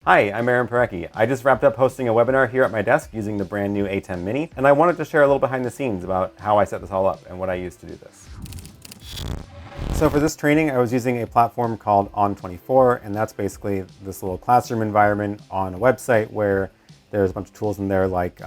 Hi, I'm Aaron Parecki. I just wrapped up hosting a webinar here at my desk using the brand new ATEM Mini, and I wanted to share a little behind the scenes about how I set this all up and what I use to do this. So for this training, I was using a platform called On24, and that's basically this little classroom environment on a website where there's a bunch of tools in there like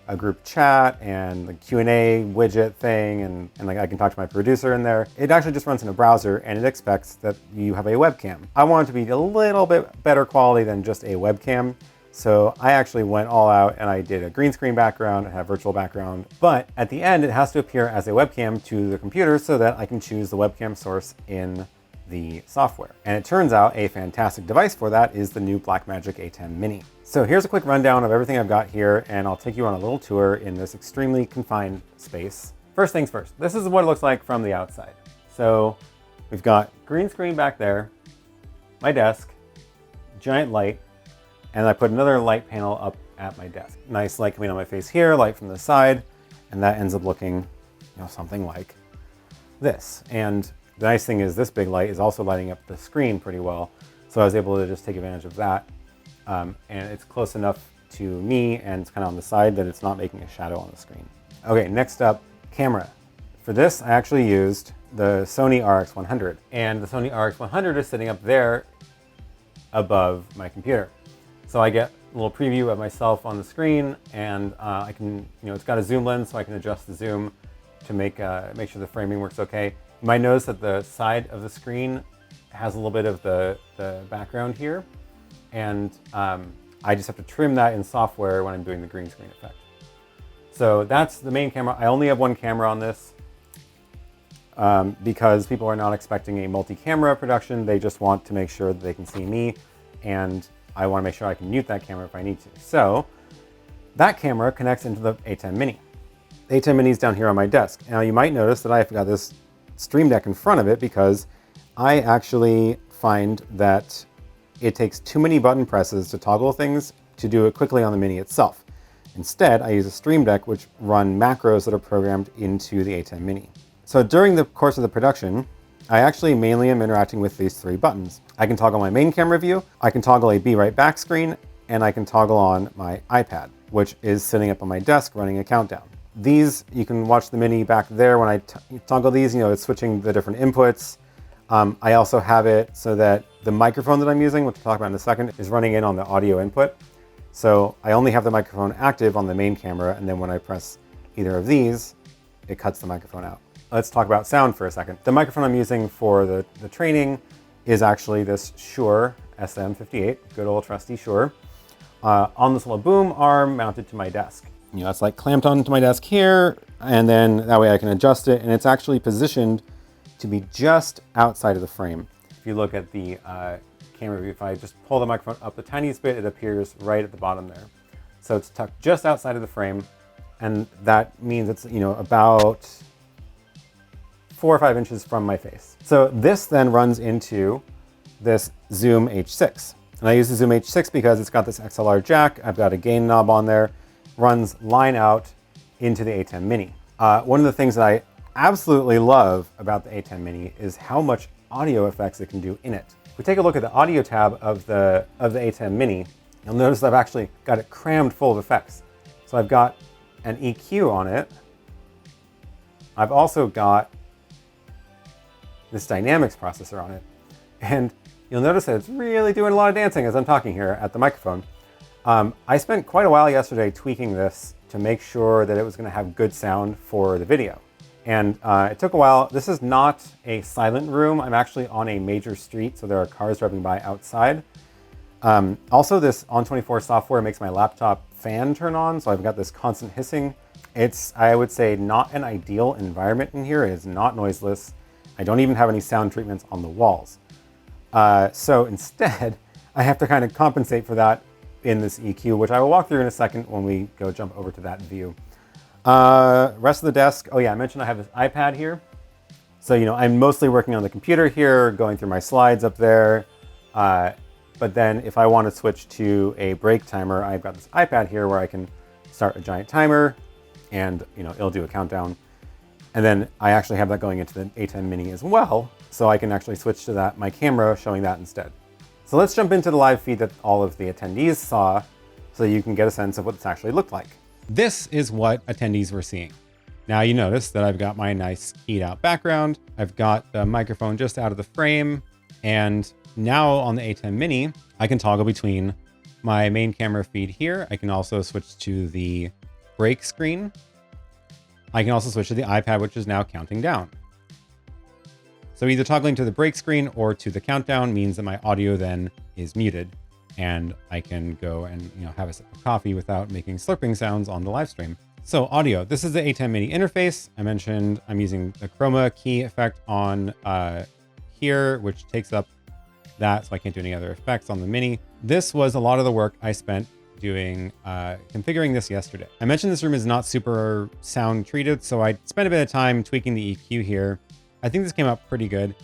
a group chat and the Q&A widget thing, and like I can talk to my producer in there. It actually just runs in a browser and it expects that you have a webcam. I want it to be a little bit better quality than just a webcam. So I actually went all out and I did a green screen background, I have virtual background, but at the end it has to appear as a webcam to the computer so that I can choose the webcam source in the software. And it turns out a fantastic device for that is the new Blackmagic ATEM Mini. So here's a quick rundown of everything I've got here, and I'll take you on a little tour in this extremely confined space. First things first, this is what it looks like from the outside. So we've got green screen back there, my desk, giant light, and I put another light panel up at my desk. Nice light coming on my face here, light from the side, and that ends up looking, something like this. And the nice thing is this big light is also lighting up the screen pretty well. So I was able to just take advantage of that. And it's close enough to me and it's kind of on the side that it's not making a shadow on the screen. Okay, next up, camera. For this, I actually used the Sony RX100, and the Sony RX100 is sitting up there above my computer. So I get a little preview of myself on the screen, and I can, it's got a zoom lens, so I can adjust the zoom to make sure the framing works okay. You might notice that the side of the screen has a little bit of the background here, and I just have to trim that in software when I'm doing the green screen effect. So that's the main camera. I only have one camera on this because people are not expecting a multi-camera production. They just want to make sure that they can see me, and I want to make sure I can mute that camera if I need to. So that camera connects into the ATEM Mini. The ATEM Mini is down here on my desk. Now you might notice that I've got this Stream Deck in front of it because I actually find that it takes too many button presses to toggle things to do it quickly on the Mini itself. Instead, I use a Stream Deck which run macros that are programmed into the ATEM Mini. So during the course of the production, I actually mainly am interacting with these three buttons. I can toggle my main camera view, I can toggle a Be Right Back screen, and I can toggle on my iPad, which is sitting up on my desk running a countdown. These, you can watch the Mini back there when I toggle these, it's switching the different inputs. I also have it so that the microphone that I'm using, which we'll talk about in a second, is running in on the audio input. So I only have the microphone active on the main camera, and then when I press either of these, it cuts the microphone out. Let's talk about sound for a second. The microphone I'm using for the training is actually this Shure SM58, good old trusty Shure, on this little boom arm mounted to my desk. It's like clamped onto my desk here, and then that way I can adjust it, and it's actually positioned to be just outside of the frame. If you look at the camera view, if I just pull the microphone up the tiniest bit, it appears right at the bottom there. So it's tucked just outside of the frame, and that means it's about 4 or 5 inches from my face. So this then runs into this Zoom H6. And I use the Zoom H6 because it's got this XLR jack, I've got a gain knob on there, runs line out into the ATEM Mini. One of the things that I absolutely love about the ATEM Mini is how much audio effects it can do in it. If we take a look at the audio tab of the ATEM Mini, you'll notice I've actually got it crammed full of effects. So I've got an EQ on it. I've also got this dynamics processor on it. And you'll notice that it's really doing a lot of dancing as I'm talking here at the microphone. I spent quite a while yesterday tweaking this to make sure that it was going to have good sound for the video. And it took a while. This is not a silent room. I'm actually on a major street, so there are cars driving by outside. Also, this On24 software makes my laptop fan turn on, so I've got this constant hissing. It's, I would say, not an ideal environment in here. It is not noiseless. I don't even have any sound treatments on the walls. So instead, I have to kind of compensate for that in this EQ, which I will walk through in a second when we go jump over to that view. Rest of the desk, oh yeah, I mentioned I have this iPad here. So, I'm mostly working on the computer here, going through my slides up there. But then if I want to switch to a break timer, I've got this iPad here where I can start a giant timer and it'll do a countdown. And then I actually have that going into the ATEM Mini as well. So I can actually switch to that, my camera showing that instead. So let's jump into the live feed that all of the attendees saw so you can get a sense of what this actually looked like. This is what attendees were seeing. Now you notice that I've got my nice keyed out background. I've got the microphone just out of the frame. And now on the ATEM Mini, I can toggle between my main camera feed here. I can also switch to the break screen. I can also switch to the iPad, which is now counting down. So either toggling to the break screen or to the countdown means that my audio then is muted and I can go and have a sip of coffee without making slurping sounds on the live stream. So audio, this is the ATEM Mini interface. I mentioned I'm using the chroma key effect on here, which takes up that, so I can't do any other effects on the Mini. This was a lot of the work I spent doing configuring this yesterday. I mentioned this room is not super sound treated, so I spent a bit of time tweaking the EQ here. I think this came out pretty good.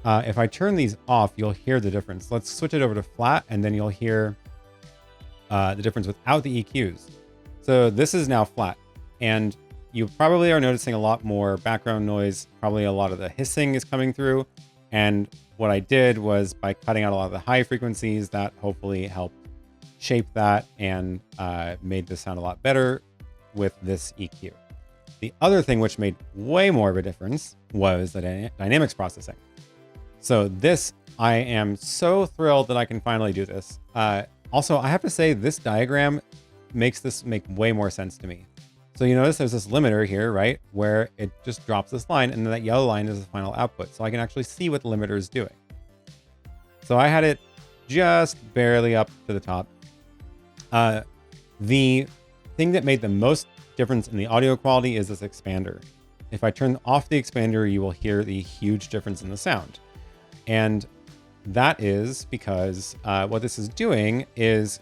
If I turn these off, you'll hear the difference. Let's switch it over to flat, and then you'll hear the difference without the EQs. So this is now flat, and you probably are noticing a lot more background noise. Probably a lot of the hissing is coming through. And what I did was, by cutting out a lot of the high frequencies, that hopefully helped shape that and made this sound a lot better with this EQ. The other thing which made way more of a difference was the dynamics processing. So this, I am so thrilled that I can finally do this. Also, I have to say this diagram makes this make way more sense to me. So you notice there's this limiter here, right? Where it just drops this line, and then that yellow line is the final output. So I can actually see what the limiter is doing. So I had it just barely up to the top. The thing that made the most difference in the audio quality is this expander. If I turn off the expander, you will hear the huge difference in the sound. And that is because what this is doing is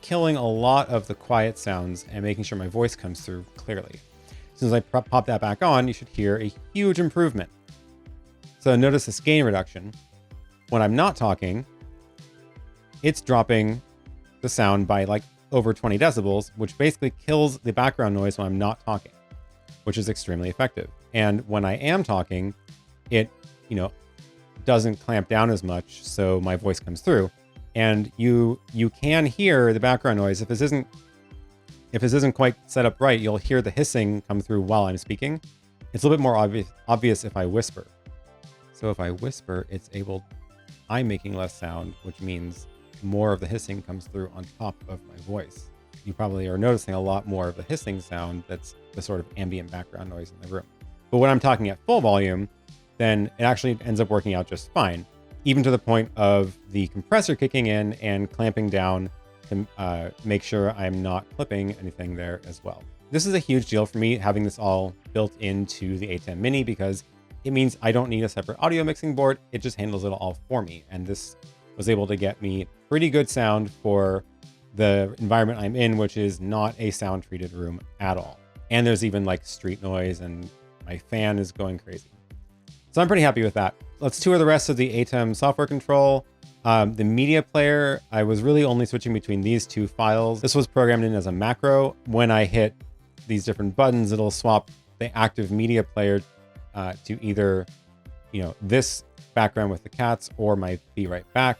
killing a lot of the quiet sounds and making sure my voice comes through clearly. As soon as I pop that back on, you should hear a huge improvement. So notice this gain reduction. When I'm not talking, it's dropping the sound by like over 20 decibels, which basically kills the background noise when I'm not talking, which is extremely effective. And when I am talking, it, doesn't clamp down as much, so my voice comes through. And you can hear the background noise. If this isn't quite set up right, you'll hear the hissing come through while I'm speaking. It's a little bit more obvious if I whisper. So if I whisper, I'm making less sound, which means more of the hissing comes through on top of my voice. You probably are noticing a lot more of the hissing sound that's the sort of ambient background noise in the room. But when I'm talking at full volume, then it actually ends up working out just fine, even to the point of the compressor kicking in and clamping down to make sure I'm not clipping anything there as well. This is a huge deal for me, having this all built into the ATEM Mini, because it means I don't need a separate audio mixing board. It just handles it all for me. And this was able to get me pretty good sound for the environment I'm in, which is not a sound treated room at all. And there's even like street noise, and my fan is going crazy. So I'm pretty happy with that. Let's tour the rest of the ATEM software control. The media player, I was really only switching between these two files. This was programmed in as a macro. When I hit these different buttons, it'll swap the active media player to either, this background with the cats or my Be Right Back,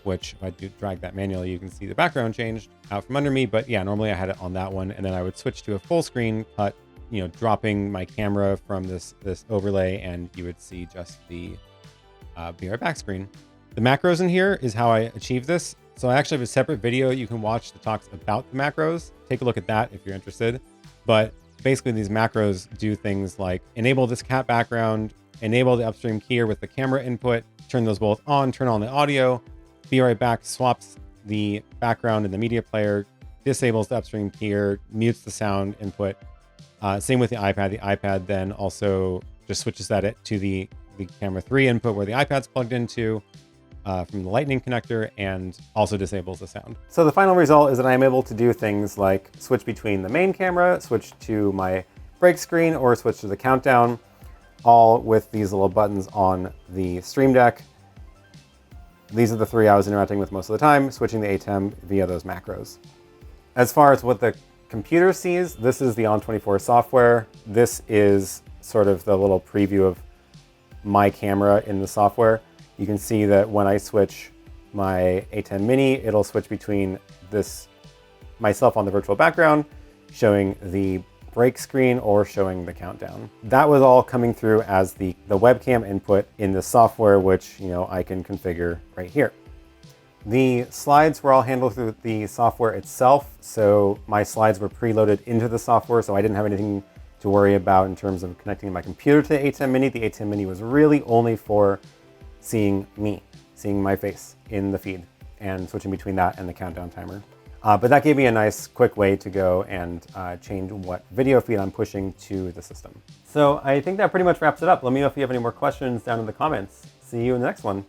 which if I do drag that manually, you can see the background changed out from under me. But yeah, normally I had it on that one, and then I would switch to a full screen cut, dropping my camera from this overlay, and you would see just the Be Right Back screen. The macros in here is how I achieve this. So I actually have a separate video you can watch that talks about the macros. Take a look at that if you're interested. But basically these macros do things like enable this cat background, enable the upstream keyer with the camera input, turn those both on, turn on the audio. Be Right Back swaps the background in the media player, disables the upstream keyer, mutes the sound input. Same with the iPad. The iPad then also just switches that to the camera 3 input where the iPad's plugged into from the lightning connector, and also disables the sound. So the final result is that I'm able to do things like switch between the main camera, switch to my break screen, or switch to the countdown, all with these little buttons on the Stream Deck. These are the three I was interacting with most of the time, switching the ATEM via those macros. As far as what the computer sees, this is the On24 software. This is sort of the little preview of my camera in the software. You can see that when I switch my ATEM Mini, it'll switch between this myself on the virtual background, showing the break screen or showing the countdown. That was all coming through as the webcam input in the software, which I can configure right here. The slides were all handled through the software itself, so my slides were preloaded into the software, so I didn't have anything to worry about in terms of connecting my computer to the ATEM Mini. The ATEM Mini was really only for seeing me, seeing my face in the feed, and switching between that and the countdown timer. But that gave me a nice quick way to go and change what video feed I'm pushing to the system. So I think that pretty much wraps it up. Let me know if you have any more questions down in the comments. See you in the next one.